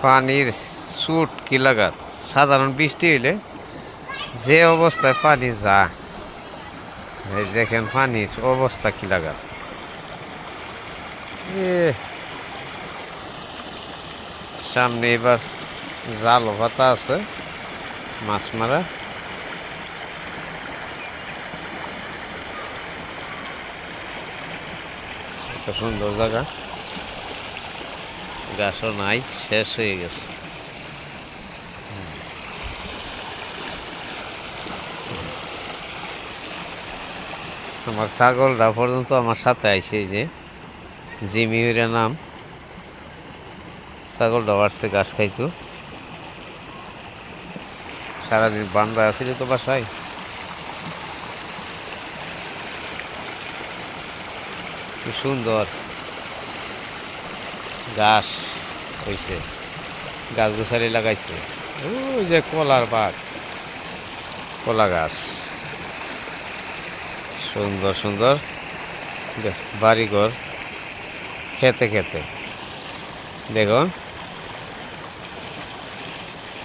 পানির সুট কি লাগাত সাধারণ বৃষ্টি হইলে যে অবস্থায় পানি যা এই দেখেন পানির অবস্থা কি লাগাত সামনে এবার জাল ভাতা আছে মাছ মারা একটা সুন্দর জায়গা গাছও নাই শেষ হয়ে গেছে আমার ছাগলটা পর্যন্ত আমার সাথে আইসে যে জিমিউরের নাম ছাগলটা আসছে ঘাস খাইতো সারাদিন বান্ধা আছিল তো বাসায় কি সুন্দর ঘাস হয়েছে গাছ গোছালি লাগাইছে ওই যে কলার বাগ কলা গাছ সুন্দর সুন্দর বাড়িঘর খেতে খেতে দেখুন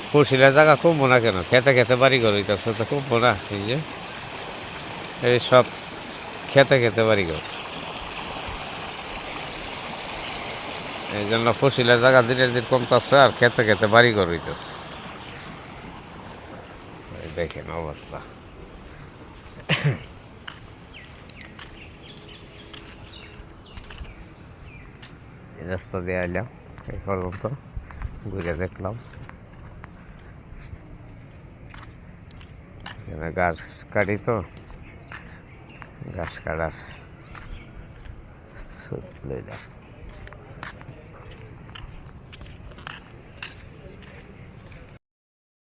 ফুসিলা জায়গা কমবো না কেন খেতে খেতে বাড়িঘর হইতেছে তো কমবো না এই যে এই সব খেতে খেতে বাড়িঘর এই জন্য ফুসিলা জায়গা দিনে দিন কমতেছে আর খেতে খেতে বাড়িঘর হইতেছে দেখেন অবস্থা রাস্তা দিয়ে এলাম এই পর্যন্ত ঘুরে দেখলাম গাছ কাটি তো গাছ কাটার লইলাম